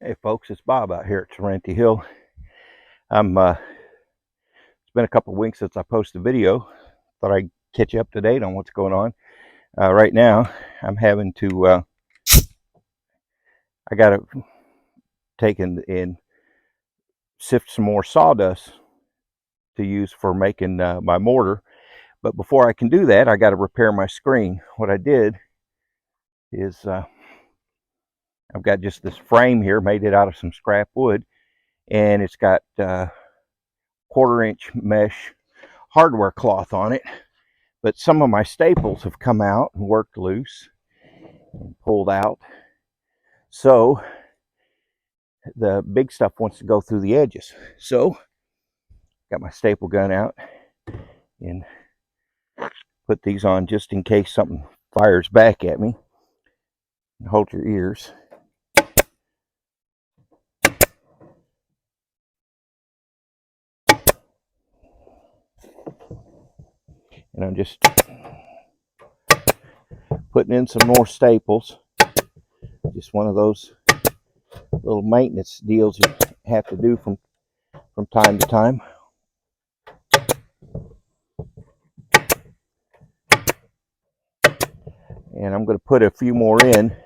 Hey folks, it's Bob out here at Serenity Hill. It's been a couple of weeks since I posted a video. Thought I'd catch you up to date on what's going on. Right now, I'm having to, I got to take and sift some more sawdust to use for making my mortar. But before I can do that, I got to repair my screen. What I did is I've got just this frame here, made it out of some scrap wood, and it's got 1/4 inch mesh hardware cloth on it. But some of my staples have come out and worked loose and pulled out. So the big stuff wants to go through the edges. So got my staple gun out and put these on just in case something fires back at me. Hold your ears. And I'm just putting in some more staples. Just one of those little maintenance deals you have to do from time to time. And I'm going to put a few more in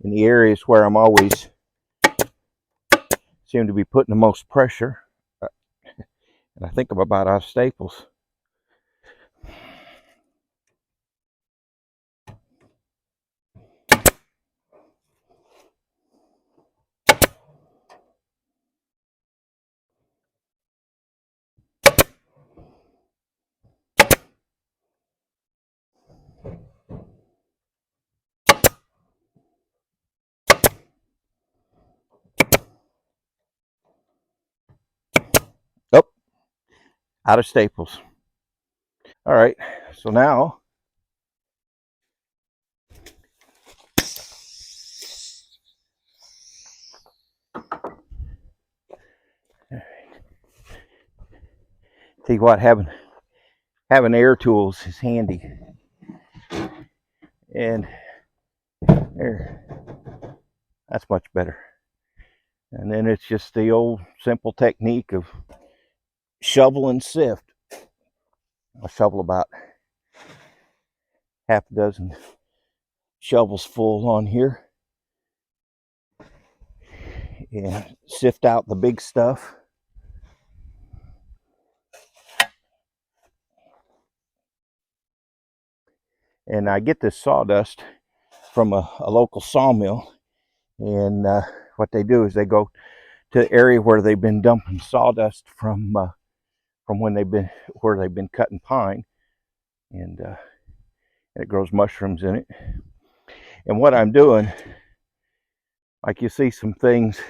the areas where I'm always seem to be putting the most pressure. And I think I'm about out of staples. Oh, out of staples. All right, so now tell you what, having air tools is handy. And there, that's much better. And then it's just the old simple technique of shovel and sift. I shovel about half a dozen shovels full on here and sift out the big stuff. And I get this sawdust from a local sawmill, and what they do is they go to the area where they've been dumping sawdust from when they've been cutting pine, and it grows mushrooms in it. And what I'm doing, like you see some things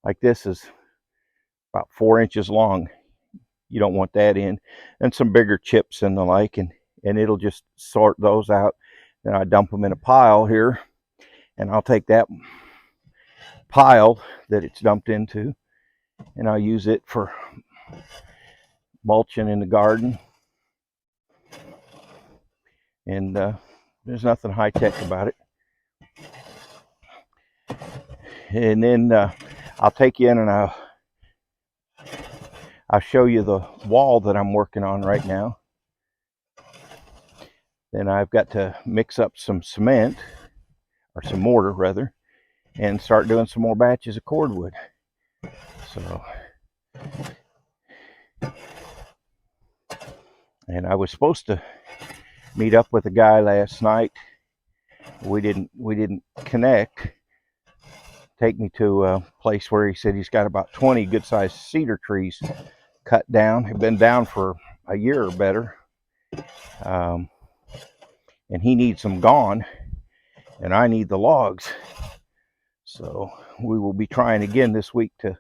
like this is about 4 inches long. You don't want that in, and some bigger chips and the like, and it'll just sort those out. Then I dump them in a pile here, and I'll take that pile that it's dumped into, and I'll use it for mulching in the garden. And there's nothing high tech about it. And then I'll take you in and I'll show you the wall that I'm working on right now. Then I've got to mix up some cement, or some mortar rather, and start doing some more batches of cordwood. So, and I was supposed to meet up with a guy last night. We didn't connect. Take me to a place where he said he's got about 20 good-sized cedar trees cut down. Have been down for a year or better, and he needs them gone, and I need the logs. So we will be trying again this week to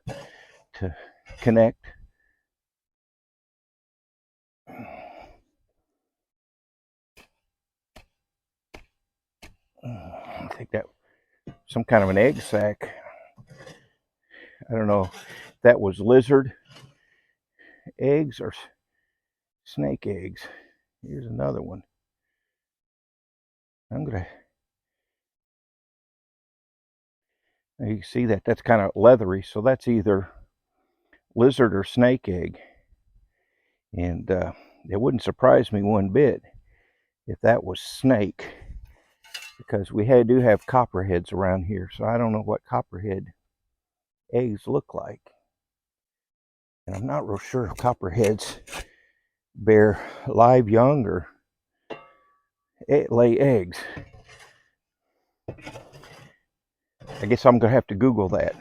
connect. I think that some kind of an egg sac. I don't know if that was lizard eggs or snake eggs. Here's another one. I'm gonna You see that? That's kind of leathery, so that's either lizard or snake egg. And it wouldn't surprise me one bit if that was snake, because we do have copperheads around here, so I don't know what copperhead eggs look like. And I'm not real sure if copperheads bear live young or lay eggs. I guess I'm going to have to Google that.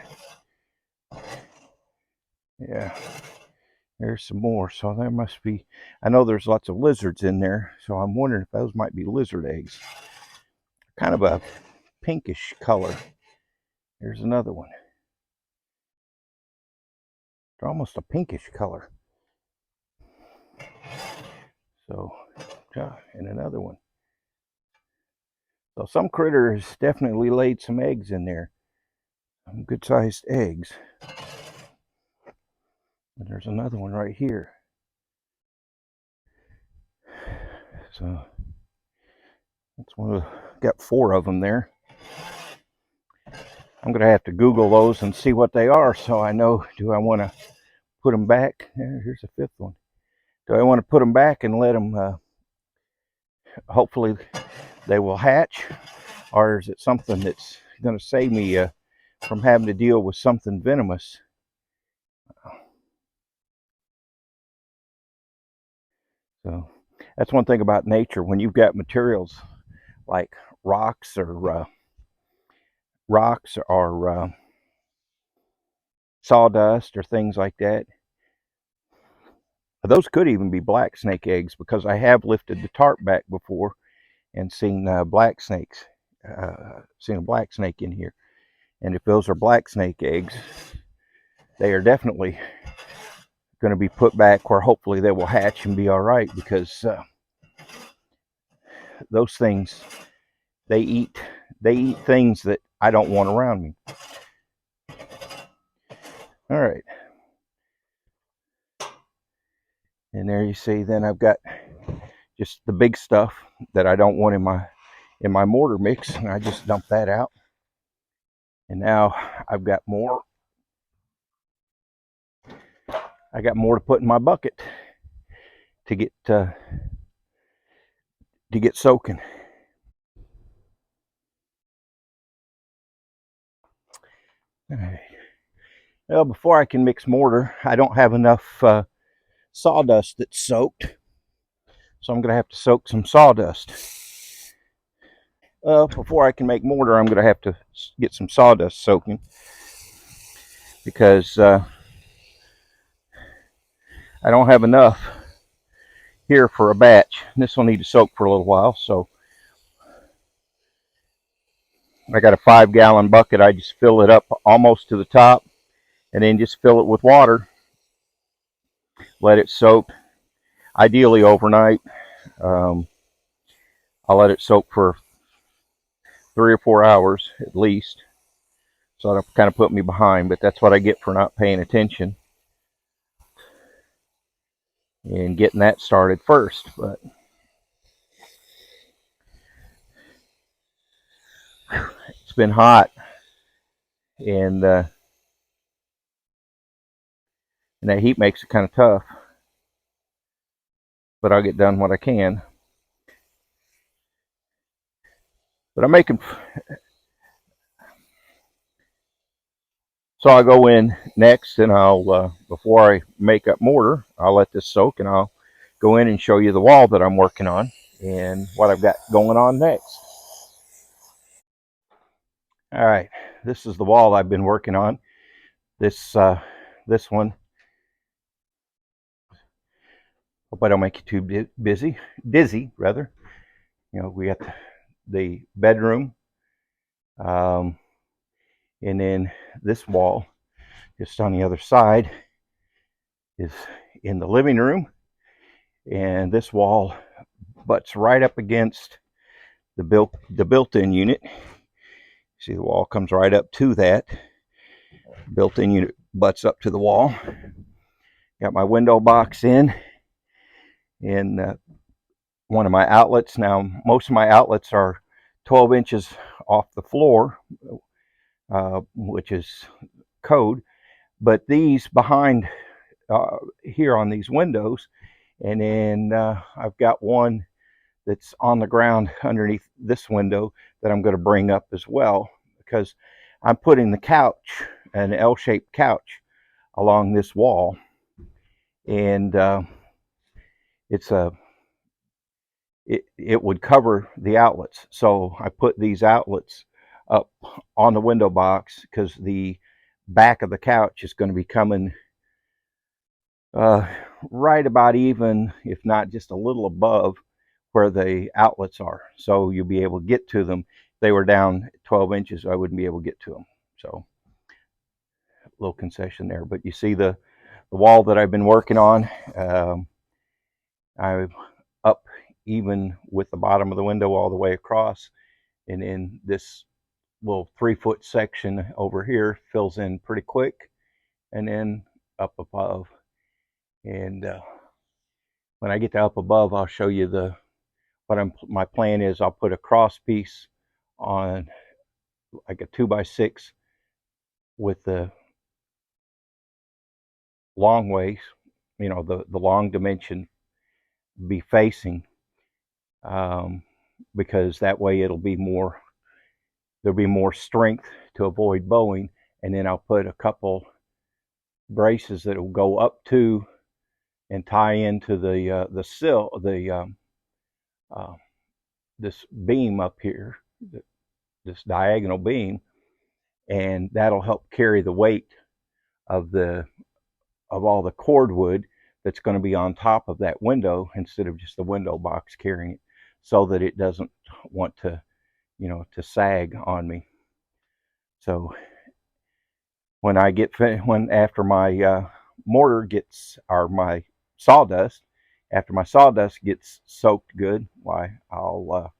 Yeah, there's some more. So there must be, I know there's lots of lizards in there, so I'm wondering if those might be lizard eggs. Kind of a pinkish color. There's another one. They're almost a pinkish color. So, and another one. So some critters definitely laid some eggs in there. Some good sized eggs. And there's another one right here. So that's one of the, got 4 of them there. I'm going to have to Google those and see what they are, so I know, do I want to put them back? Here's a 5th one. Do I want to put them back and let them, hopefully they will hatch? Or is it something that's going to save me from having to deal with something venomous? So that's one thing about nature. When you've got materials like rocks or sawdust or things like that, those could even be black snake eggs, because I have lifted the tarp back before and seen black snakes. Seen a black snake in here, and if those are black snake eggs, they are definitely going to be put back where hopefully they will hatch and be all right, because those things, they eat things that I don't want around me. All right, and there you see, then I've got just the big stuff that I don't want in my mortar mix, and I just dump that out. And now I've got more. I got more to put in my bucket to get soaking. All right. Well, before I can mix mortar, I don't have enough sawdust that's soaked, so I'm going to have to soak some sawdust. Before I can make mortar, I'm going to have to get some sawdust soaking, because I don't have enough here for a batch. This will need to soak for a little while, so I got a 5-gallon bucket. I just fill it up almost to the top, and then just fill it with water. Let it soak, ideally overnight. I'll let it soak for 3 or 4 hours at least. So that'll kind of put me behind, but that's what I get for not paying attention and getting that started first. But it's been hot, and that heat makes it kind of tough. But I'll get done what I can. But I'm making, so I'll go in next, and I'll before I make up mortar, I'll let this soak, and I'll go in and show you the wall that I'm working on and what I've got going on next. All right, this is the wall I've been working on. This one. Hope I don't make you too dizzy rather. You know, we got the bedroom, and then this wall just on the other side is in the living room, and this wall butts right up against the built-in unit. See, the wall comes right up to that. Built-in unit butts up to the wall. Got my window box in, and one of my outlets. Now, most of my outlets are 12 inches off the floor, which is code. But these behind here on these windows, and then I've got one that's on the ground underneath this window that I'm going to bring up as well, because I'm putting the couch, an L-shaped couch, along this wall, and it's a it would cover the outlets. So I put these outlets up on the window box because the back of the couch is going to be coming right about even, if not just a little above where the outlets are. So you'll be able to get to them. If they were down 12 inches, I wouldn't be able to get to them. So a little concession there. But you see the wall that I've been working on. I'm up even with the bottom of the window all the way across. And then this little 3-foot section over here fills in pretty quick. And then up above. And when I get to up above, I'll show you my plan is I'll put a cross piece on like a 2x6 with the long ways, the long dimension be facing, because that way there'll be more strength to avoid bowing. And then I'll put a couple braces that will go up to and tie into the sill, this beam up here, this diagonal beam, and that'll help carry the weight of all the cordwood that's going to be on top of that window instead of just the window box carrying it, so that it doesn't want to sag on me. So after my mortar gets, or my sawdust, after my sawdust gets soaked good, why I'll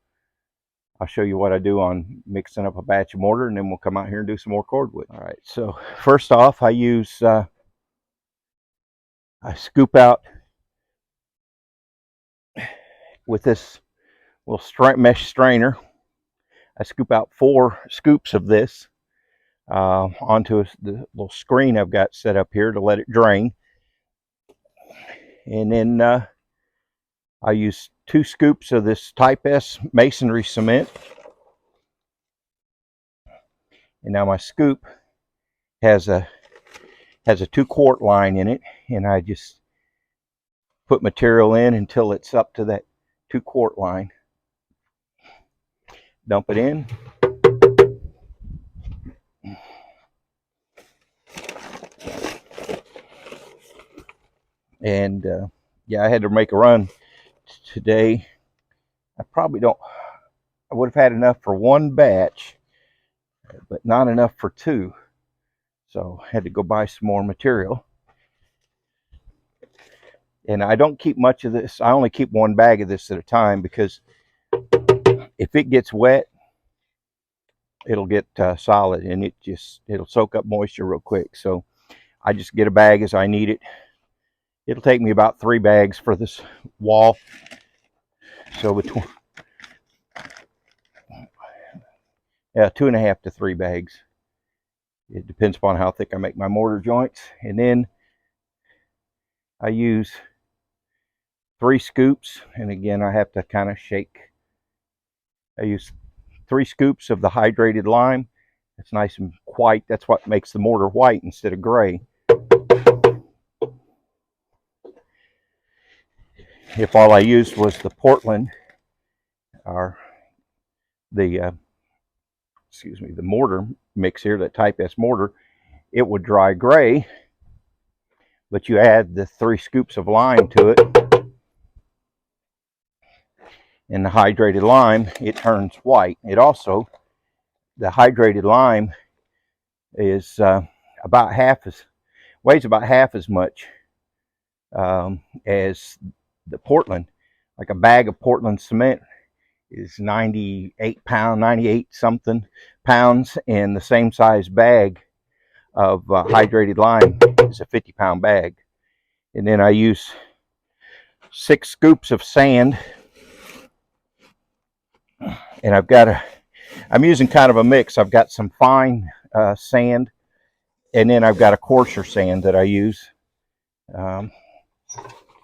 show you what I do on mixing up a batch of mortar, and then we'll come out here and do some more cordwood. All right, so first off, I scoop out with this little mesh strainer. I scoop out 4 scoops of this onto the little screen I've got set up here to let it drain. And then I use 2 scoops of this Type S masonry cement. And now my scoop has a 2-quart line in it, and I just put material in until it's up to that 2-quart line. Dump it in. And yeah, I had to make a run today. I would have had enough for 1 batch, but not enough for 2. So I had to go buy some more material. And I don't keep much of this. I only keep 1 bag of this at a time, because if it gets wet, it'll get solid, and it'll soak up moisture real quick. So I just get a bag as I need it. It'll take me about 3 bags for this wall. So between 2.5 to 3 bags. It depends upon how thick I make my mortar joints. And then I use 3 scoops, and again I have to kind of shake. I use 3 scoops of the hydrated lime. It's nice and white. That's what makes the mortar white instead of gray. If all I used was the Portland, or the mortar mix here, that Type S mortar, it would dry gray. But you add the 3 scoops of lime to it, and the hydrated lime, it turns white. It also, the hydrated lime is weighs about half as much as the Portland. Like a bag of Portland cement is 98 something pounds, and the same size bag of hydrated lime is a 50-pound bag. And then I use 6 scoops of sand, and I'm using kind of a mix. I've got some fine sand, and then I've got a coarser sand that I use. And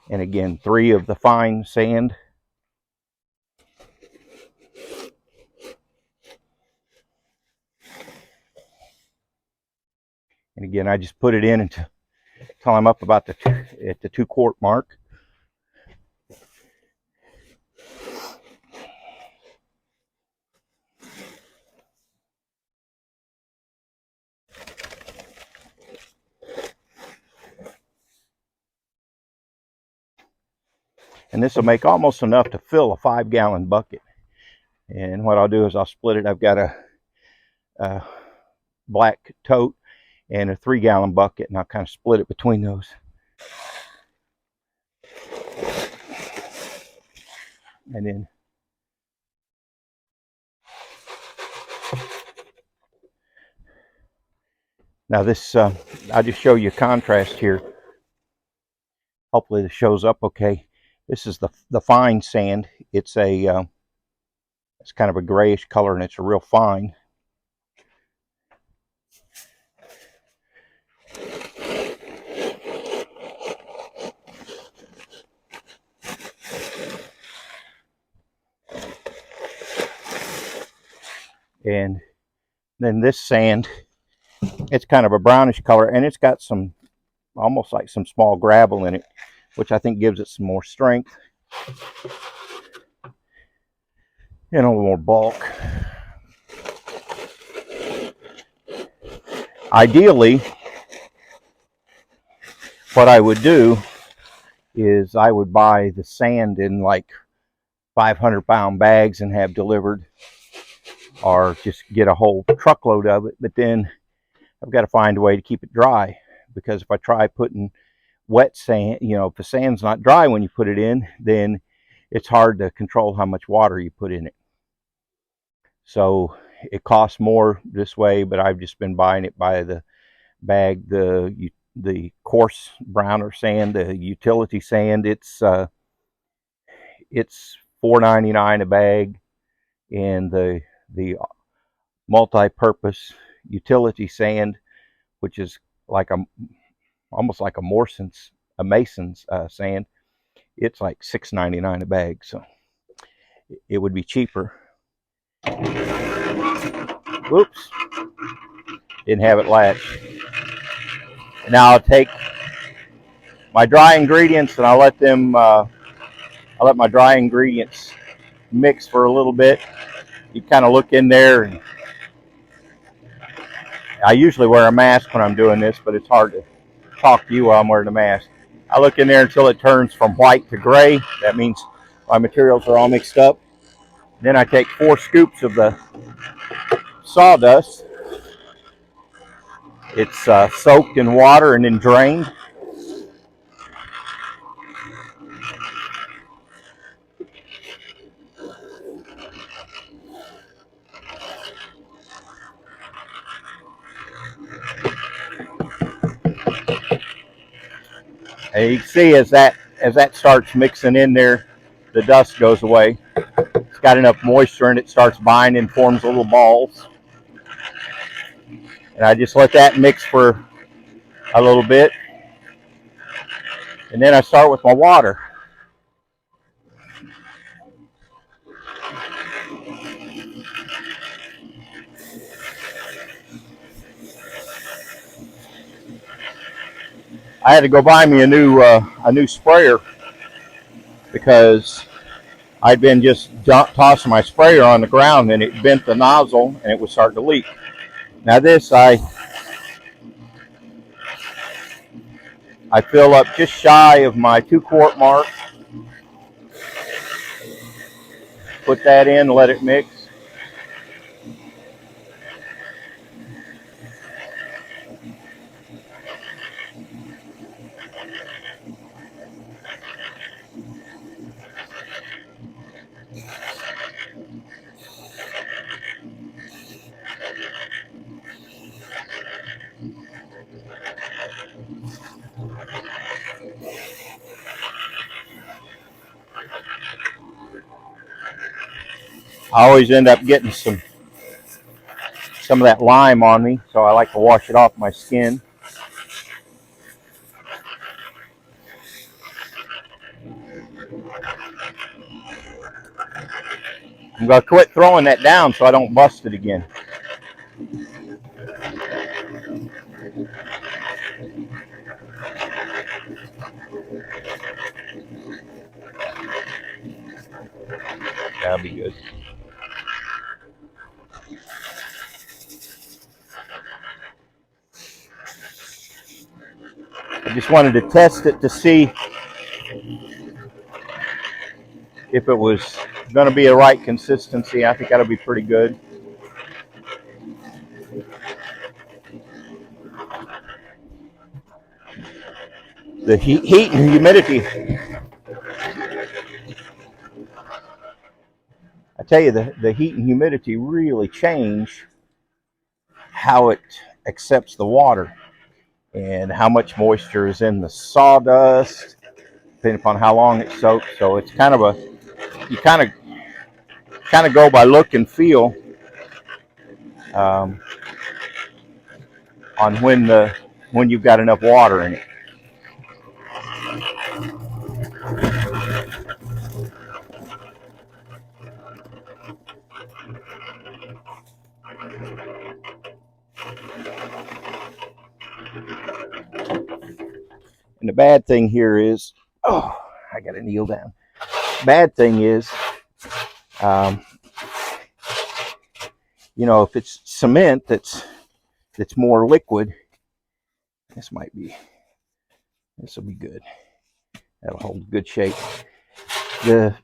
again, 3 of the fine sand. And again, I just put it in until I'm up about at the 2 quart mark. And this will make almost enough to fill a 5-gallon bucket. And what I'll do is I'll split it. I've got a black tote and a 3-gallon bucket, and I'll kind of split it between those. And then now this, I'll just show you a contrast here. Hopefully this shows up okay. This is the fine sand. It's a it's kind of a grayish color, and it's a real fine. And then this sand, it's kind of a brownish color, and it's got some, almost like some small gravel in it, which I think gives it some more strength and a little more bulk. Ideally, what I would do is I would buy the sand in like 500-pound bags and have delivered, or just get a whole truckload of it. But then I've got to find a way to keep it dry, because if I try putting wet sand, if the sand's not dry when you put it in, then it's hard to control how much water you put in it. So it costs more this way, but I've just been buying it by the bag. The coarse browner sand, the utility sand, it's $4.99 a bag, and the multi-purpose utility sand, which is like almost like a mason's sand, it's like $6.99 a bag. So it would be cheaper. Whoops, didn't have it latched. Now I'll take my dry ingredients and I'll let my dry ingredients mix for a little bit. You kind of look in there, and I usually wear a mask when I'm doing this, but it's hard to talk to you while I'm wearing a mask. I look in there until it turns from white to gray. That means my materials are all mixed up. Then I take 4 scoops of the sawdust. It's soaked in water and then drained. And you can see as that starts mixing in there, the dust goes away. It's got enough moisture in it, starts binding, forms little balls. And I just let that mix for a little bit. And then I start with my water. I had to go buy me a new sprayer, because I'd been just tossing my sprayer on the ground, and it bent the nozzle and it was starting to leak. Now this, I fill up just shy of my 2 quart mark. Put that in, let it mix. I always end up getting some some of that lime on me, so I like to wash it off my skin. I'm going to quit throwing that down so I don't bust it again. That'll be good. I just wanted to test it to see if it was going to be the right consistency. I think that'll be pretty good. The heat and humidity, I tell you, the heat and humidity really change how it accepts the water and how much moisture is in the sawdust, depending upon how long it soaks. So it's kind of you kind of go by look and feel um, on when you've got enough water in it. And the bad thing here is, oh, I got to kneel down. Bad thing is, um, you know, if it's cement that's more liquid, this will be good. That'll hold good shape. The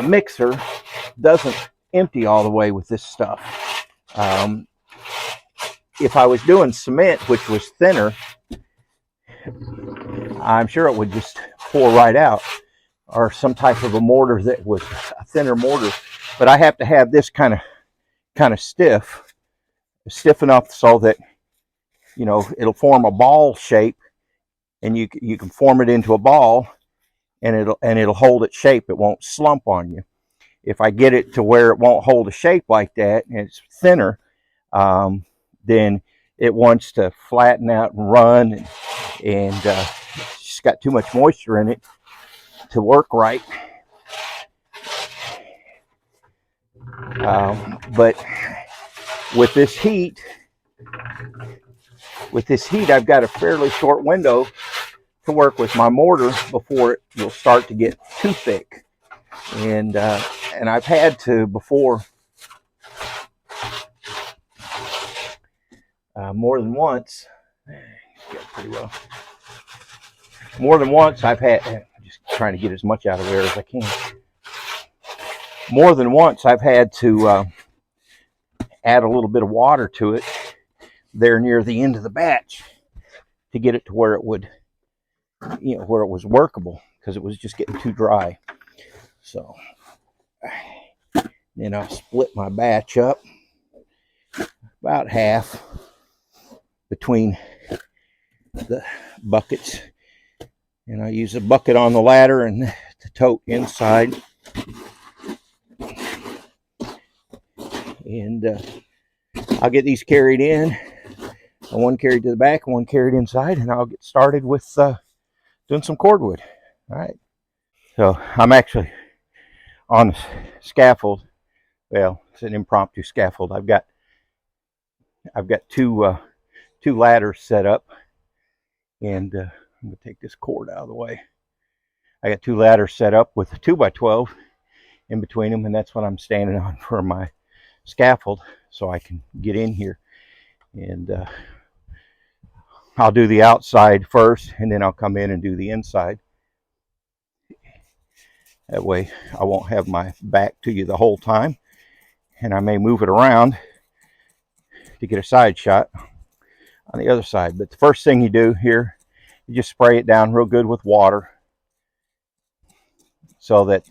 mixer doesn't empty all the way with this stuff. If I was doing cement, which was thinner, I'm sure it would just pour right out, or some type of a mortar that was a thinner mortar. But I have to have this kind of stiff enough so that, you know, it'll form a ball shape, and you can form it into a ball, and it'll hold its shape. It won't slump on you. If I get it to where it won't hold a shape like that and it's thinner, then it wants to flatten out and run, and it's just got too much moisture in it to work right. But with this heat, I've got a fairly short window to work with my mortar before it will start to get too thick. And I've had to before, more than once. Pretty well. More than once I've had. I'm just trying to get as much out of there as I can. More than once I've had to add a little bit of water to it there near the end of the batch to get it to where it would, you know, where it was workable, because it was just getting too dry. So then I'll split my batch up about half between the buckets, and I use a bucket on the ladder and the tote inside, and I'll get these carried in, and one carried to the back and one carried inside, and I'll get started with doing some cordwood. All right, so I'm actually on the scaffold. Well, it's an impromptu scaffold. I've got two ladders set up, and I'm gonna take this cord out of the way. I got two ladders set up with a 2x12 in between them, and that's what I'm standing on for my scaffold, so I can get in here. And I'll do the outside first, and then I'll come in and do the inside. That way I won't have my back to you the whole time, and I may move it around to get a side shot on the other side. But the first thing you do here, you just spray it down real good with water so that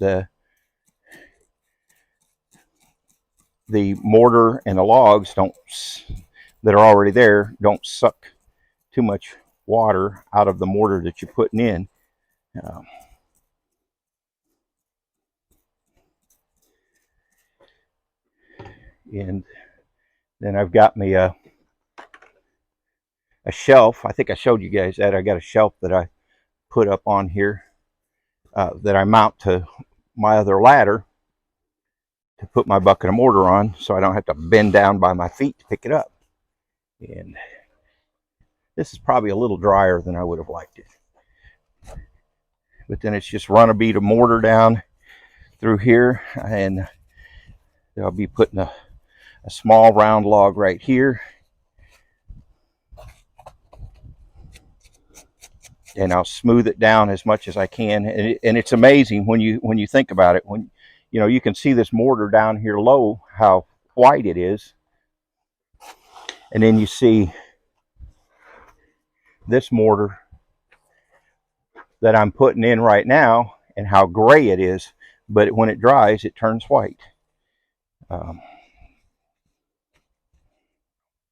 the mortar and the logs that are already there don't suck too much water out of the mortar that you're putting in. And Then I've got me a shelf. I think I showed you guys that. I got a shelf that I put up on here that I mount to my other ladder to put my bucket of mortar on, so I don't have to bend down by my feet to pick it up. And this is probably a little drier than I would have liked it. But then it's just run a bead of mortar down through here, and I'll be putting a small round log right here. And I'll smooth it down as much as I can. And it's amazing when you think about it. When you can see this mortar down here low, how white it is. And then you see this mortar that I'm putting in right now and how gray it is. But when it dries, it turns white.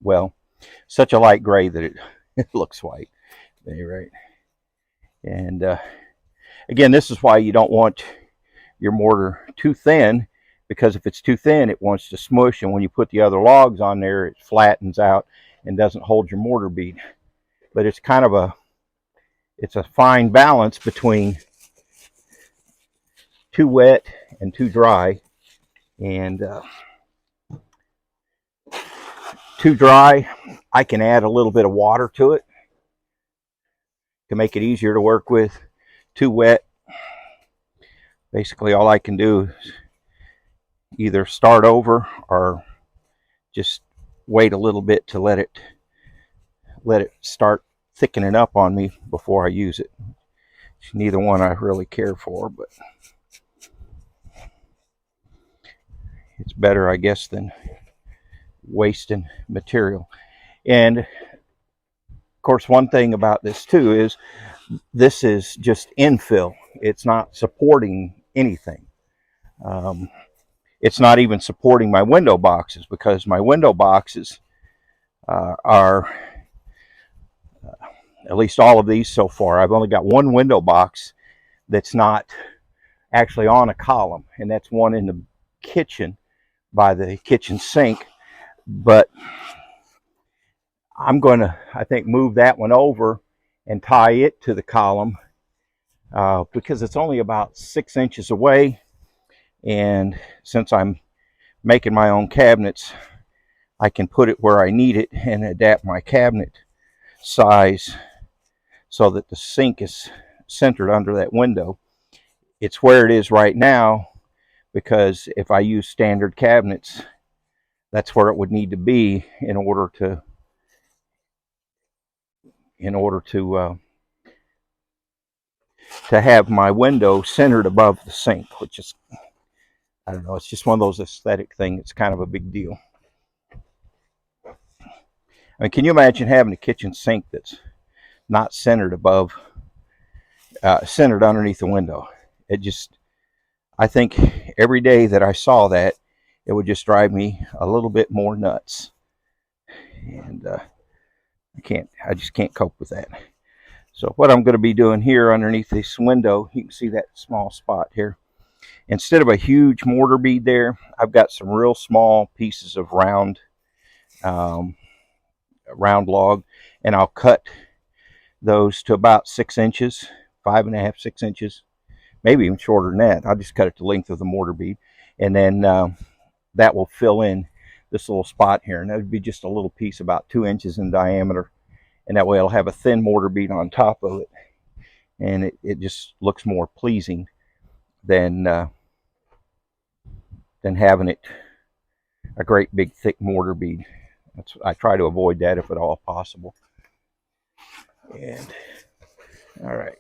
Well, such a light gray that it looks white. Right. And again, this is why you don't want your mortar too thin, because if it's too thin, it wants to smush, and when you put the other logs on there, it flattens out and doesn't hold your mortar bead. But it's kind of it's a fine balance between too wet and too dry. And too dry, I can add a little bit of water to it to make it easier to work with. Too wet, basically all I can do is either start over or just wait a little bit to let it start thickening up on me before I use it. Neither one I really care for, but it's better, I guess, than wasting material. And of course, one thing about this too is this is just infill. It's not supporting anything. It's not even supporting my window boxes, because my window boxes are, at least all of these so far, I've only got one window box that's not actually on a column, and that's one in the kitchen by the kitchen sink. But I'm going to, I think, move that one over and tie it to the column because it's only about 6 inches away. And since I'm making my own cabinets, I can put it where I need it and adapt my cabinet size so that the sink is centered under that window. It's where it is right now, because if I use standard cabinets, that's where it would need to be in order to have my window centered above the sink, which is, I don't know, it's just one of those aesthetic things. It's kind of a big deal. I mean, can you imagine having a kitchen sink that's not centered above, centered underneath the window? It just, I think every day that I saw that, it would just drive me a little bit more nuts. And I just can't cope with that. So what I'm going to be doing here underneath this window, you can see that small spot here. Instead of a huge mortar bead there, I've got some real small pieces of round log, and I'll cut those to about 6 inches, 5.5, 6 inches, maybe even shorter than that. I'll just cut it to the length of the mortar bead, and then that will fill in this little spot here, and that would be just a little piece about 2 inches in diameter, and that way I'll have a thin mortar bead on top of it, and it just looks more pleasing than having it a great big thick mortar bead. I try to avoid that if at all possible. And all right,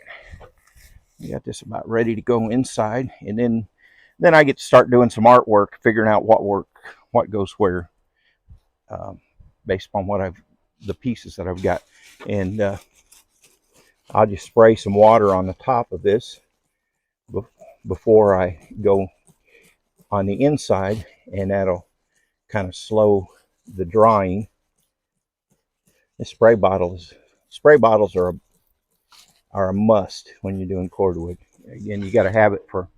we got this about ready to go inside, and then I get to start doing some artwork, figuring out what goes where, based upon the pieces that I've got. And I'll just spray some water on the top of this before I go on the inside, and that'll kind of slow the drying. The spray bottles are a must when you're doing cordwood. Again, you got to have it for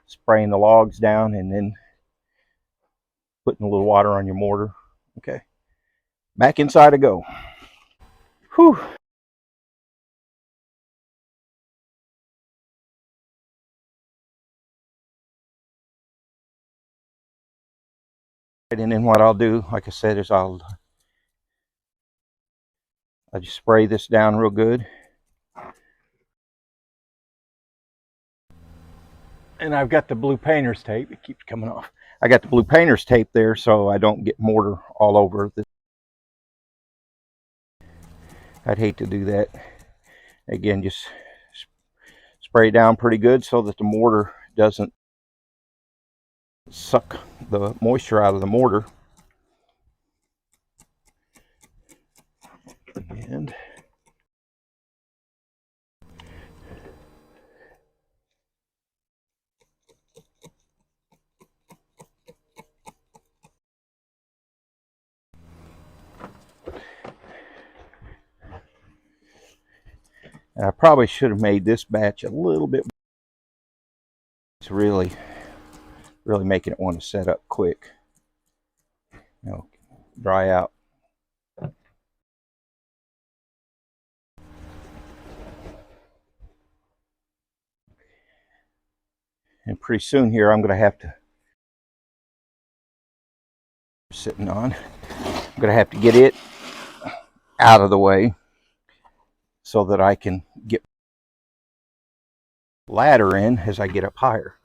spraying the logs down and then putting a little water on your mortar. Okay, back inside I go. Whew. And then what I'll do, like I said, is I'll just spray this down real good. And I've got the blue painter's tape. It keeps coming off. I got the blue painter's tape there so I don't get mortar all over this. I'd hate to do that. Again, just spray down pretty good so that the mortar doesn't suck the moisture out of the mortar. And I probably should have made this batch a little bit. It's really making it want to set up quick. You know, dry out. And pretty soon here, I'm going to have to sitting on. I'm going to have to get it out of the way so that I can get ladder in as I get up higher.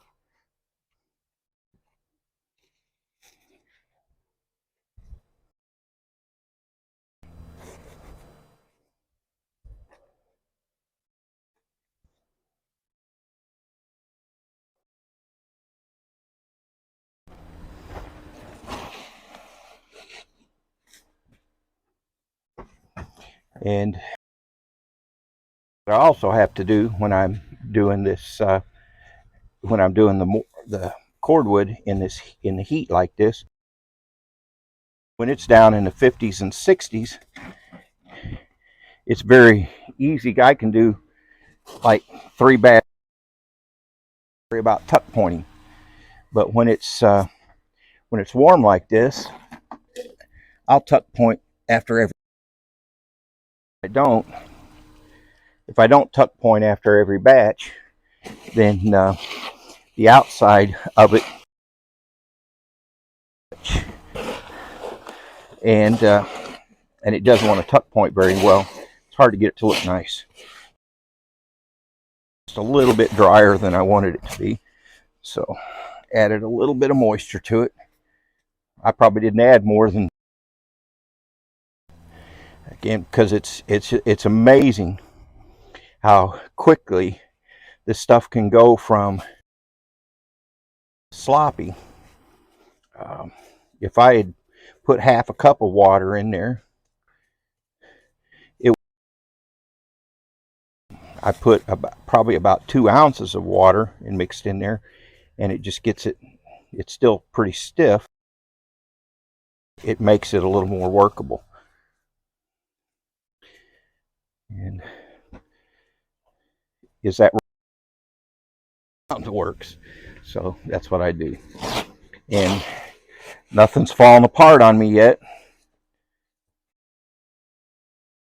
And what I also have to do when I'm doing this, when I'm doing the cordwood in the heat like this, when it's down in the 50s and 60s, it's very easy. I can do like 3 batches about tuck pointing, but when it's warm like this, I'll tuck point after every. If I don't tuck point after every batch, then the outside of it and it doesn't want to tuck point very well. It's hard to get it to look nice. Just a little bit drier than I wanted it to be, so added a little bit of moisture to it. I probably didn't add more than, again, because it's amazing how quickly this stuff can go from sloppy. If I had put half a cup of water in there, I put probably about 2 ounces of water and mixed in there, and it just gets it. It's still pretty stiff. It makes it a little more workable. And is that right? It works. So that's what I do. And nothing's fallen apart on me yet.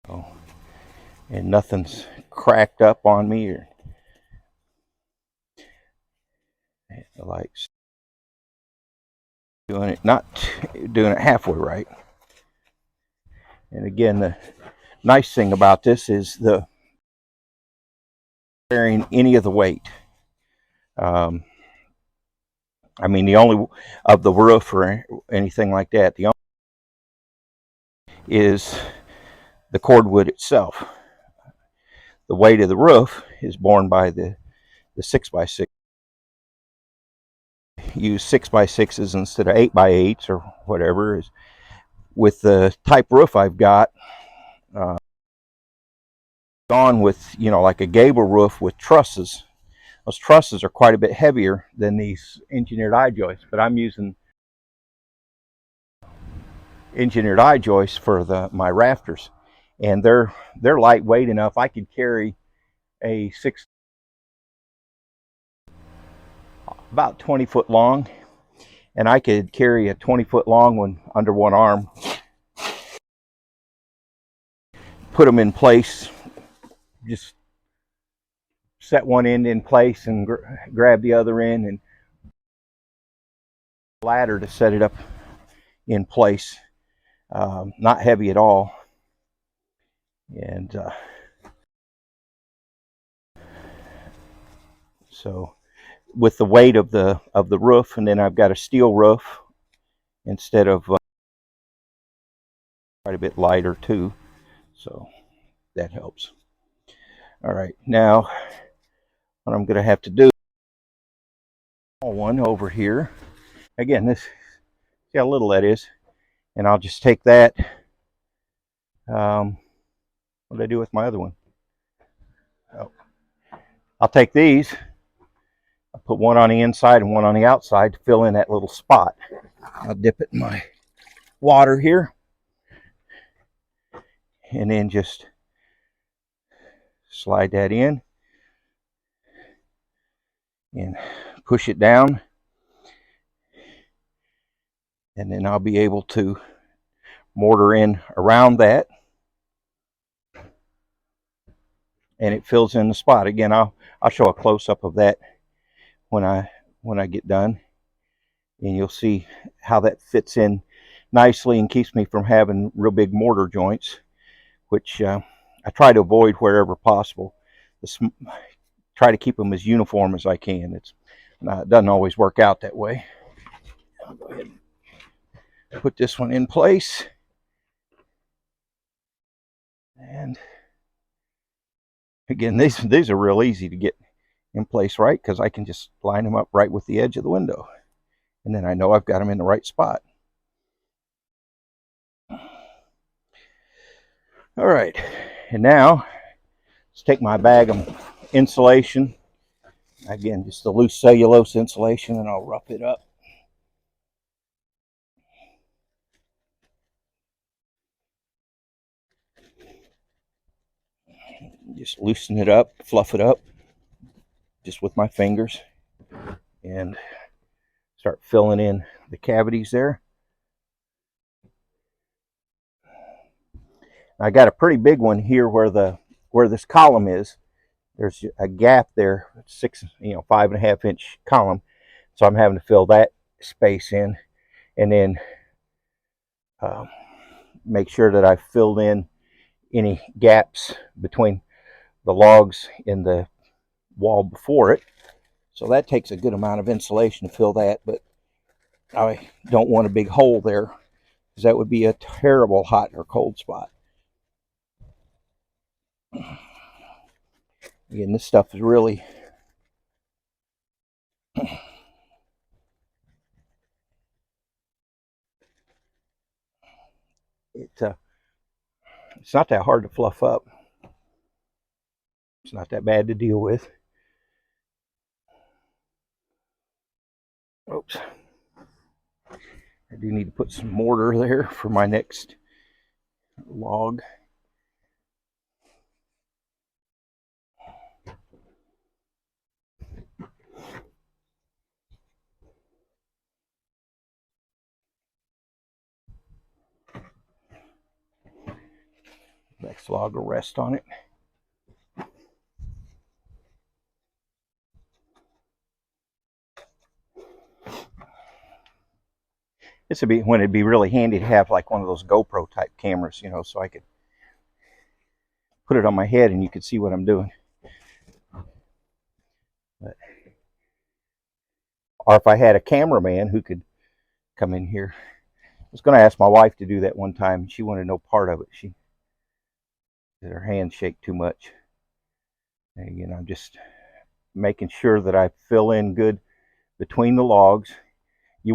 Oh, and nothing's cracked up on me or like not doing it halfway right. And again, the nice thing about this is the bearing any of the weight. I mean, the only of the roof or anything like that, the only is the cordwood itself. The weight of the roof is borne by the 6x6. Use 6x6s instead of 8x8s or whatever. With the type roof I've got, gone with, like a gable roof with trusses. Those trusses are quite a bit heavier than these engineered eye joists, but I'm using engineered eye joists for my rafters, and they're lightweight enough. I could carry a about 20 foot long, and I could carry a 20-foot long one under one arm, put them in place, just set one end in place and grab the other end, and ladder to set it up in place. Not heavy at all, and so with the weight of the roof, and then I've got a steel roof instead of quite a bit lighter too, so that helps. All right, now what I'm going to have to do, one over here again, this, see how little that is, and I'll just take that. What did I do with my other one? Oh, I'll take these, I'll put one on the inside and one on the outside to fill in that little spot. I'll dip it in my water here, and then just slide that in and push it down, and then I'll be able to mortar in around that, and it fills in the spot. Again, I'll show a close-up of that when I get done, and you'll see how that fits in nicely and keeps me from having real big mortar joints, which I try to avoid wherever possible. Try to keep them as uniform as I can. It doesn't always work out that way. I'll go ahead and put this one in place, and again, these are real easy to get in place right, because I can just line them up right with the edge of the window, and then I know I've got them in the right spot. All right, and now let's take my bag of insulation, again just the loose cellulose insulation, and I'll rough it up. Just loosen it up, fluff it up just with my fingers, and start filling in the cavities there. I got a pretty big one here where this column is. There's a gap there, 5.5 inch column, so I'm having to fill that space in, and then make sure that I've filled in any gaps between the logs in the wall before it. So that takes a good amount of insulation to fill that, but I don't want a big hole there, because that would be a terrible hot or cold spot. Again, this stuff is really it's not that hard to fluff up. It's not that bad to deal with. Oops. I do need to put some mortar there for my next log. Next log will rest on it. This would be when it'd be really handy to have like one of those GoPro type cameras, so I could put it on my head and you could see what I'm doing. Or if I had a cameraman who could come in here. I was going to ask my wife to do that one time, and she wanted no part of it. She said her hands shake too much. And, I'm just making sure that I fill in good between the logs. You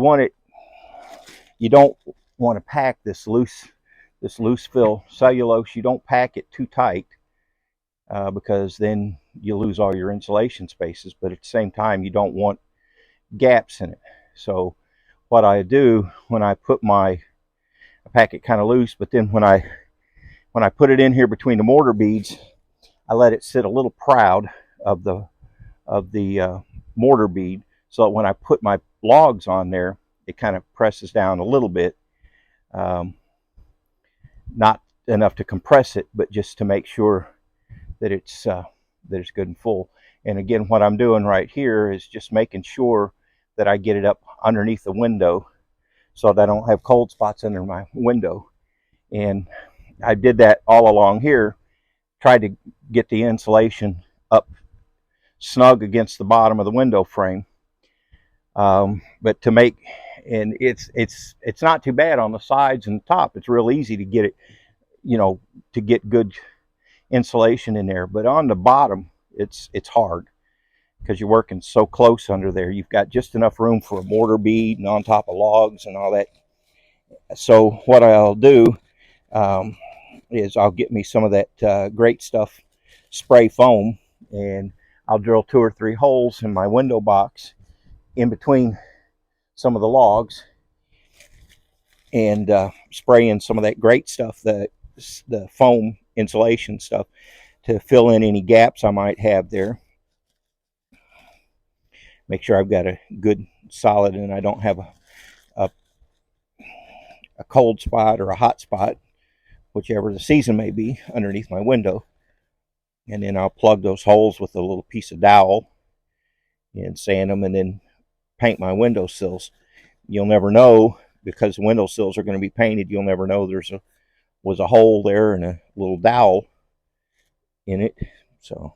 don't want to pack this loose fill cellulose. You don't pack it too tight, because then you lose all your insulation spaces, but at the same time you don't want gaps in it. So what I do when I pack it kind of loose, but then when I put it in here between the mortar beads, I let it sit a little proud of the mortar bead, so that when I put my logs on there, it kind of presses down a little bit, not enough to compress it, but just to make sure that it's good and full. And again, what I'm doing right here is just making sure that I get it up underneath the window so that I don't have cold spots under my window. And I did that all along here, tried to get the insulation up snug against the bottom of the window frame. But to make, and it's not too bad on the sides and top. It's real easy to get it, to get good insulation in there. But on the bottom, it's hard because you're working so close under there. You've got just enough room for a mortar bead and on top of logs and all that. So what I'll do is I'll get me some of that great stuff spray foam, and I'll drill 2 or 3 holes in my window box in between some of the logs and spray in some of that great stuff, the foam insulation stuff, to fill in any gaps I might have there. Make sure I've got a good solid and I don't have a cold spot or a hot spot, whichever the season may be, underneath my window. And then I'll plug those holes with a little piece of dowel and sand them, and then paint my windowsills. You'll never know, because the windowsills are going to be painted, you'll never know was a hole there and a little dowel in it. So,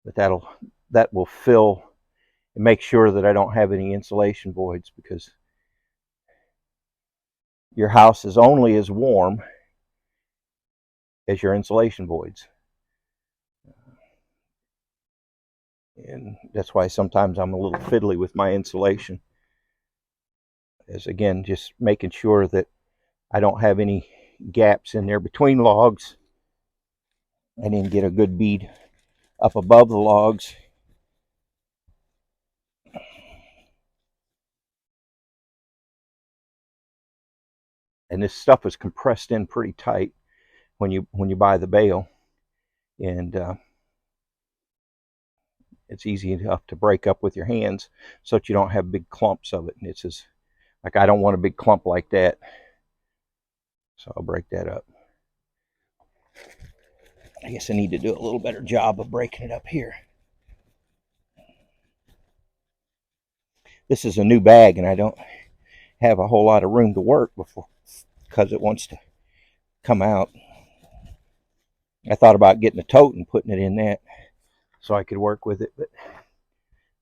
but that will fill and make sure that I don't have any insulation voids, because your house is only as warm as your insulation voids. And that's why sometimes I'm a little fiddly with my insulation, is again just making sure that I don't have any gaps in there between logs, and then get a good bead up above the logs. And this stuff is compressed in pretty tight when you buy the bale, and it's easy enough to break up with your hands, so that you don't have big clumps of it. And it's just like, I don't want a big clump like that, so I'll break that up. I guess I need to do a little better job of breaking it up here. This is a new bag, and I don't have a whole lot of room to work before, because it wants to come out. I thought about getting a tote and putting it in that so I could work with it, but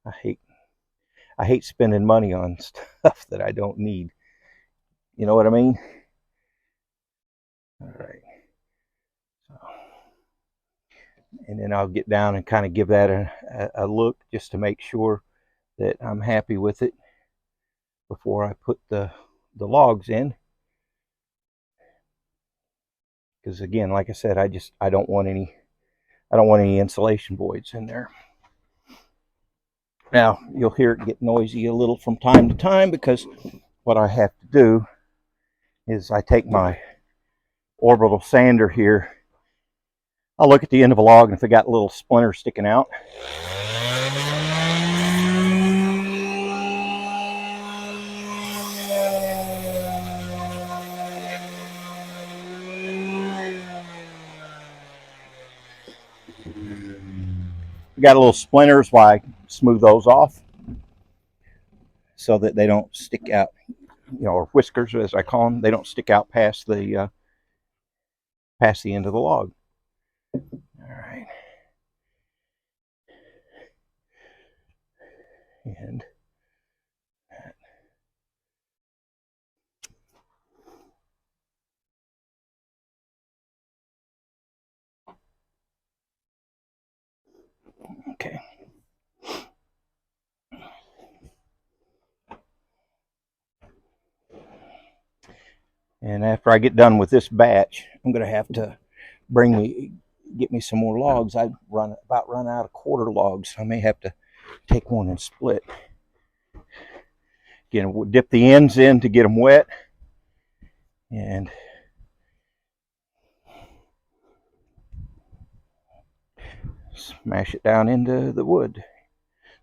I hate spending money on stuff that I don't need. You know what I mean? All right. So, and then I'll get down and kind of give that a look, just to make sure that I'm happy with it before I put the logs in. Because again, like I said, I don't want any insulation voids in there. Now, you'll hear it get noisy a little from time to time, because what I have to do is I take my orbital sander here. I'll look at the end of a log, and if it got a little splinter sticking out, got a little splinters, why I smooth those off so that they don't stick out, or whiskers as I call them. They don't stick out past the end of the log. All right. And okay. And after I get done with this batch, I'm going to have to get me some more logs. I about run out of quarter logs. I may have to take one and split. Again, we'll dip the ends in to get them wet, and smash it down into the wood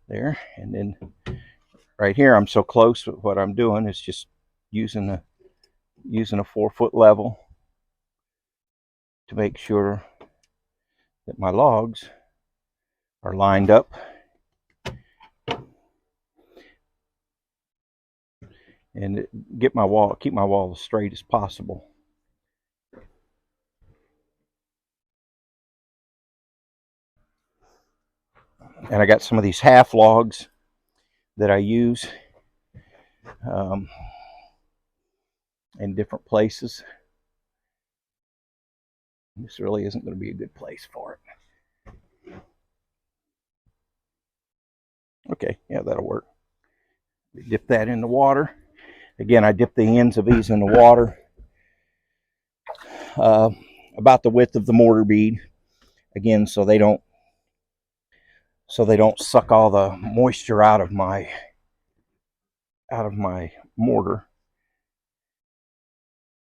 there, and then right here I'm so close. What I'm doing is just using a 4-foot level to make sure that my logs are lined up and keep my wall as straight as possible. And I got some of these half logs that I use in different places. This really isn't going to be a good place for it. Okay, yeah, that'll work. Dip that in the water. Again, I dip the ends of these in the water about the width of the mortar bead. Again, so they don't suck all the moisture out of my mortar.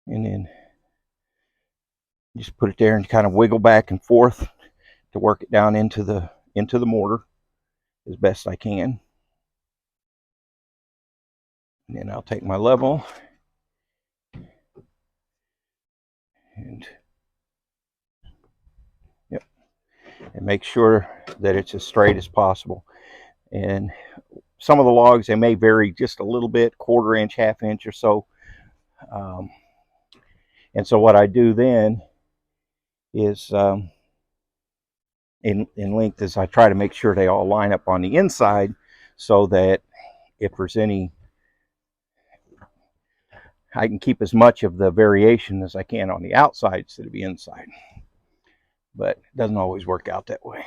And then just put it there and kind of wiggle back and forth to work it down into the mortar as best I can. And then I'll take my level and make sure that it's as straight as possible. And some of the logs, they may vary just a little bit, 1/4 inch, 1/2 inch or so. And so what I do then is in length is I try to make sure they all line up on the inside, so that if there's any, I can keep as much of the variation as I can on the outside instead of the inside. But it doesn't always work out that way.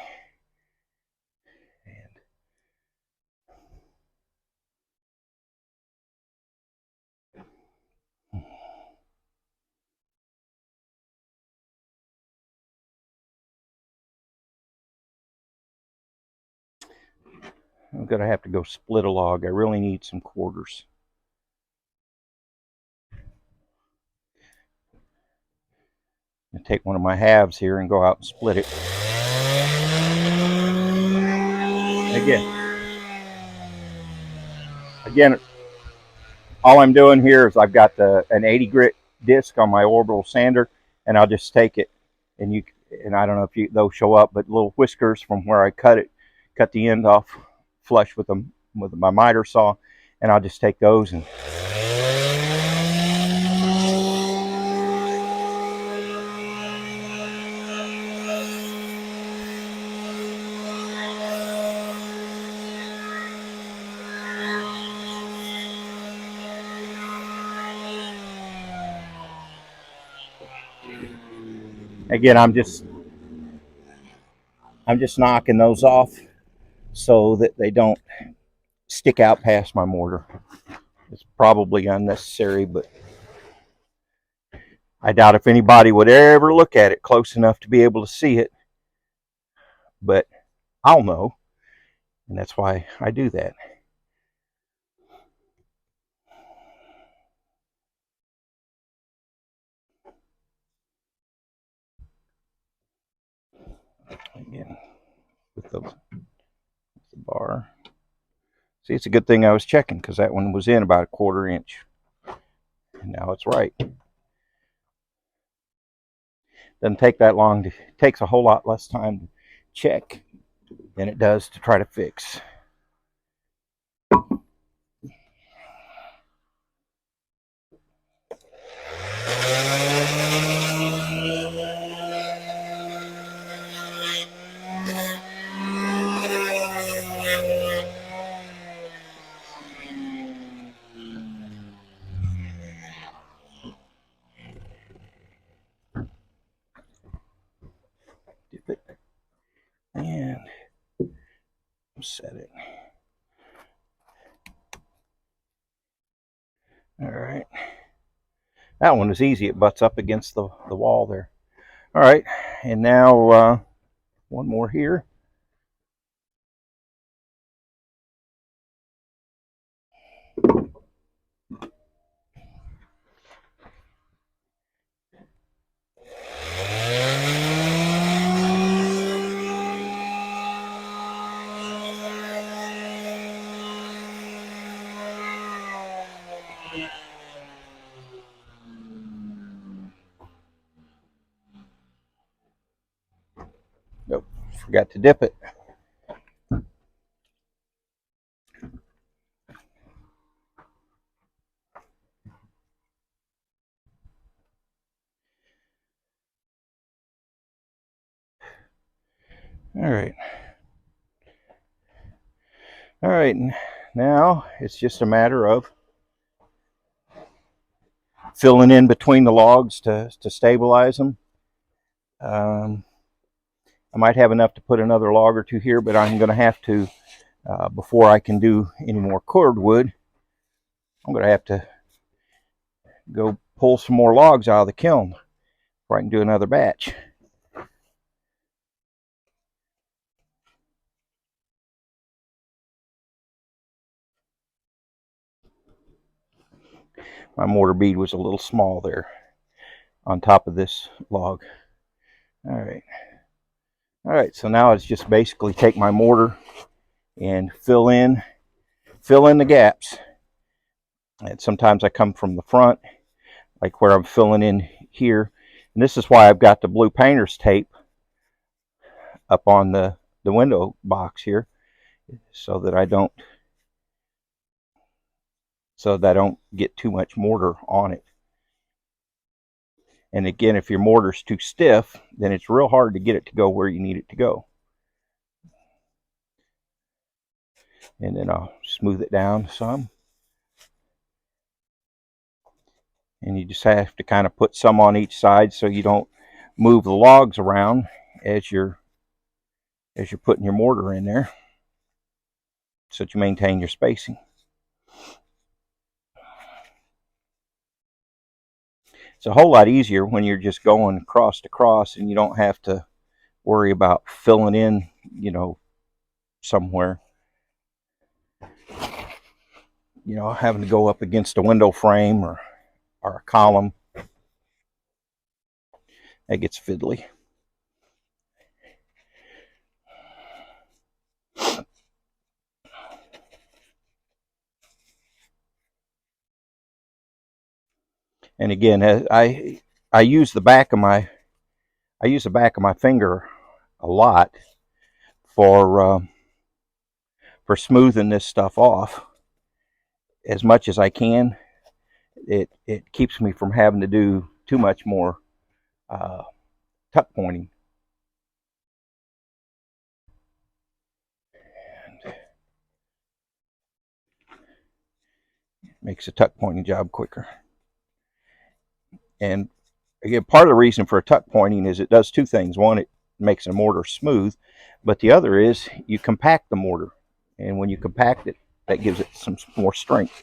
I'm going to have to go split a log. I really need some quarters. And take one of my halves here and go out and split it. Again, all I'm doing here is I've got an 80 grit disc on my orbital sander, and I'll just take it, and I don't know if those show up, but little whiskers from where I cut the end off flush with my miter saw, and I'll just take those and again, I'm just knocking those off so that they don't stick out past my mortar. It's probably unnecessary, but I doubt if anybody would ever look at it close enough to be able to see it, but I'll know, and that's why I do that. Again, with the bar. See, it's a good thing I was checking, because that one was in about 1/4 inch. And now it's right. Doesn't take that long. It takes a whole lot less time to check than it does to try to fix. Dip it and set it. All right. That one is easy. It butts up against the wall there. All right. And now one more here. Forgot to dip it. All right. All right, now it's just a matter of filling in between the logs to stabilize them. I might have enough to put another log or two here, but I'm going to have to, before I can do any more cordwood, I'm going to have to go pull some more logs out of the kiln before I can do another batch. My mortar bead was a little small there on top of this log. All right. All right, so now it's just basically take my mortar and fill in the gaps. And sometimes I come from the front, like where I'm filling in here. And this is why I've got the blue painter's tape up on the window box here, so that I don't get too much mortar on it. And again, if your mortar's too stiff, then it's real hard to get it to go where you need it to go. And then I'll smooth it down some. And you just have to kind of put some on each side so you don't move the logs around as you're putting your mortar in there, so that you maintain your spacing. It's a whole lot easier when you're just going cross to cross and you don't have to worry about filling in, somewhere. Having to go up against a window frame or a column. That gets fiddly. And again, I use the back of my finger a lot for smoothing this stuff off as much as I can. It keeps me from having to do too much more tuck pointing. And makes the tuck pointing job quicker. And again, part of the reason for tuck pointing is it does two things. One, it makes a mortar smooth, but the other is you compact the mortar. And when you compact it, that gives it some more strength.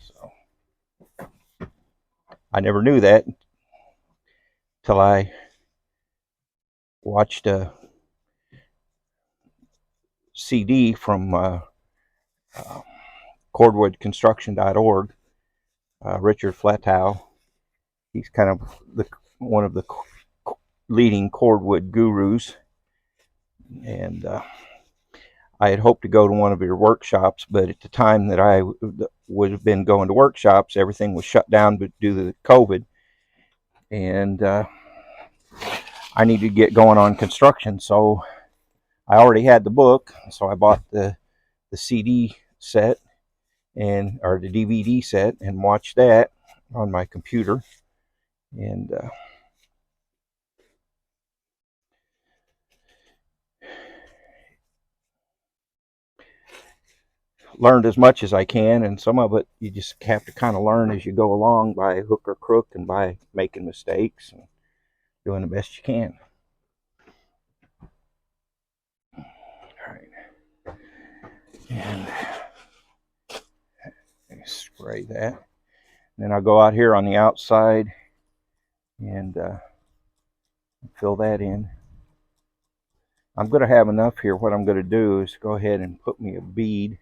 So I never knew that till I watched a CD from cordwoodconstruction.org. Richard Flatow. He's kind of one of the leading cordwood gurus. And I had hoped to go to one of your workshops, but at the time that I would have been going to workshops, everything was shut down due to COVID. And I needed to get going on construction, so I already had the book, so I bought the CD set or the DVD set and watched that on my computer, and learned as much as I can. And some of it you just have to kind of learn as you go along by hook or crook and by making mistakes and doing the best you can. All right, and spray that. And then I'll go out here on the outside and fill that in. I'm going to have enough here. What I'm going to do is go ahead and put me a bead.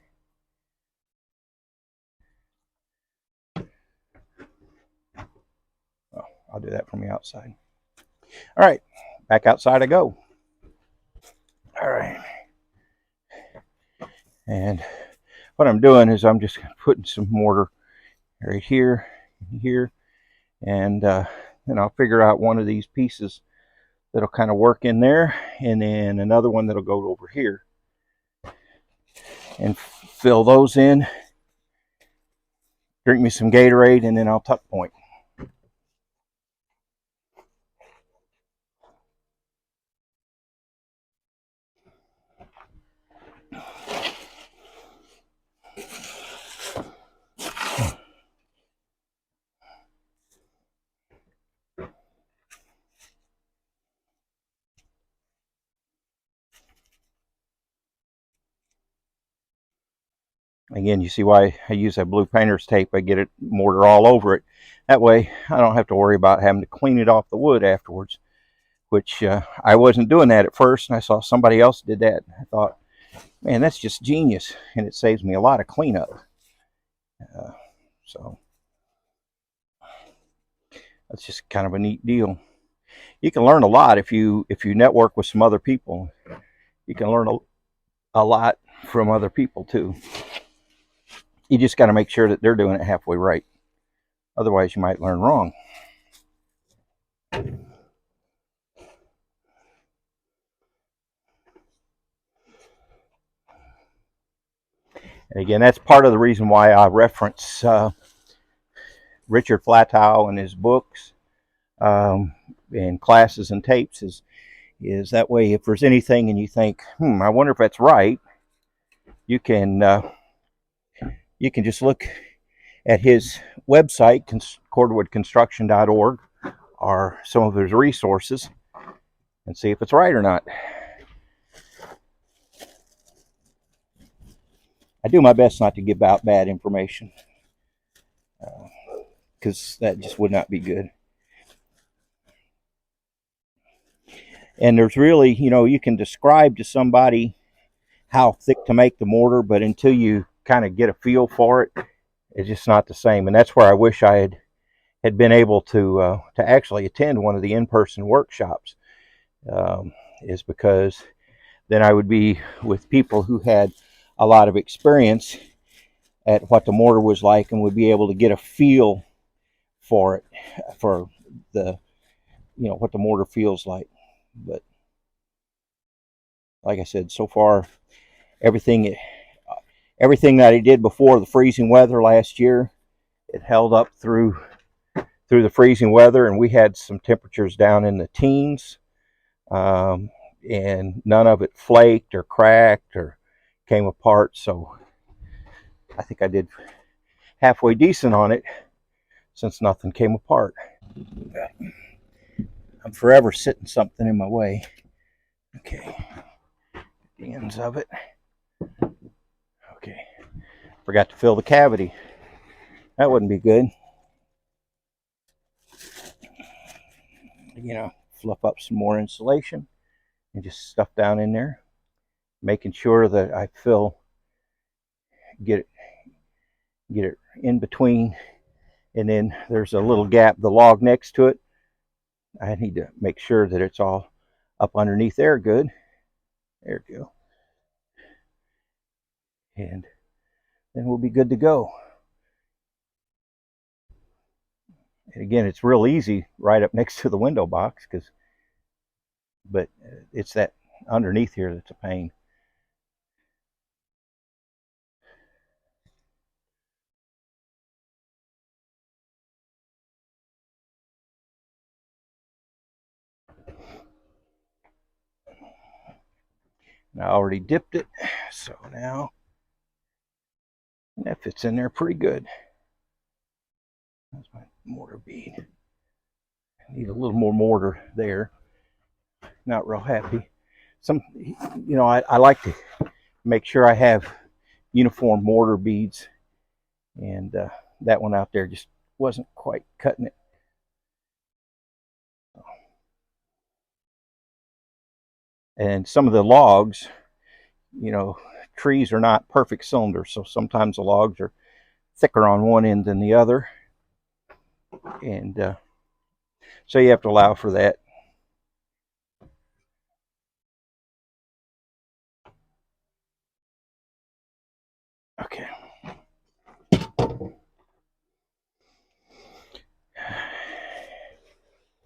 Oh, I'll do that from the outside. All right, back outside I go. All right. And what I'm doing is I'm just putting some mortar right here, and then I'll figure out one of these pieces that'll kind of work in there, and then another one that'll go over here, and fill those in. Drink me some Gatorade, and then I'll tuck point. Again, you see why I use that blue painter's tape. I get it mortar all over it. That way I don't have to worry about having to clean it off the wood afterwards, which I wasn't doing that at first, and I saw somebody else did that. I thought, man, that's just genius, and it saves me a lot of cleanup. So that's just kind of a neat deal. You can learn a lot if you network with some other people. You can learn a lot from other people too. You just got to make sure that they're doing it halfway right. Otherwise, you might learn wrong. And again, that's part of the reason why I reference Richard Flatow and his books and classes and tapes is that way. If there's anything and you think, I wonder if that's right, you can just look at his website, cordwoodconstruction.org, or some of his resources, and see if it's right or not. I do my best not to give out bad information, because that just would not be good. And there's really, you can describe to somebody how thick to make the mortar, but until you kind of get a feel for it, it's just not the same. And that's where I wish I had been able to actually attend one of the in-person workshops, is because then I would be with people who had a lot of experience at what the mortar was like, and would be able to get a feel for it, for the what the mortar feels like. But like I said, so far everything that I did before the freezing weather last year, it held up through the freezing weather, and we had some temperatures down in the teens, and none of it flaked or cracked or came apart. So I think I did halfway decent on it, since nothing came apart. I'm forever sitting something in my way. Okay, the ends of it. Okay, forgot to fill the cavity. That wouldn't be good. Fluff up some more insulation and just stuff down in there, making sure that I get it in between, and then there's a little gap, the log next to it. I need to make sure that it's all up underneath there good. There we go. And then we'll be good to go. And again, it's real easy right up next to the window box, but it's that underneath here that's a pain. I already dipped it, so now that fits in there pretty good. That's my mortar bead. I need a little more mortar there. Not real happy. I like to make sure I have uniform mortar beads, and that one out there just wasn't quite cutting it. And some of the logs, trees are not perfect cylinders, so sometimes the logs are thicker on one end than the other, and so you have to allow for that. Okay.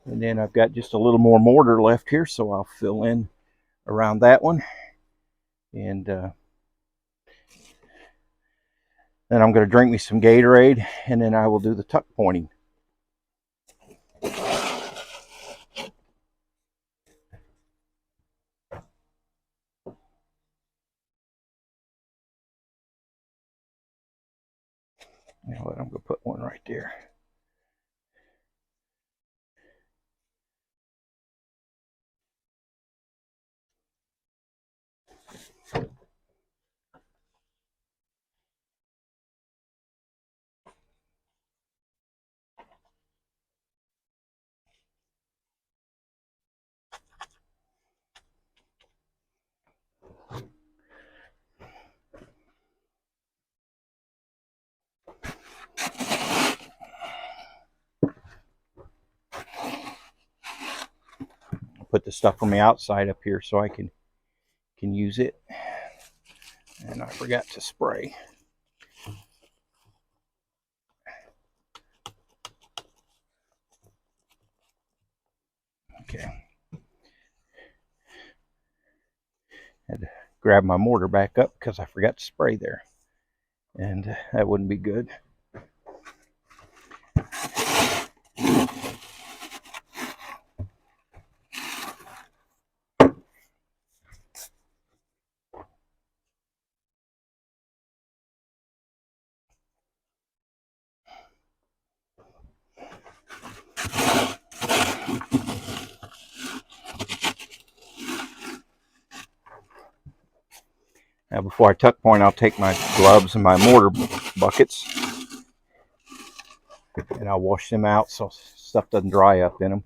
And then I've got just a little more mortar left here, so I'll fill in around that one. And then I'm going to drink me some Gatorade, and then I will do the tuck pointing. You know what, I'm going to put one right there. Put the stuff from the outside up here so I can use it. And I forgot to spray. Okay. Had to grab my mortar back up because I forgot to spray there. And that wouldn't be good. Now before I tuck point, I'll take my gloves and my mortar buckets and I'll wash them out so stuff doesn't dry up in them.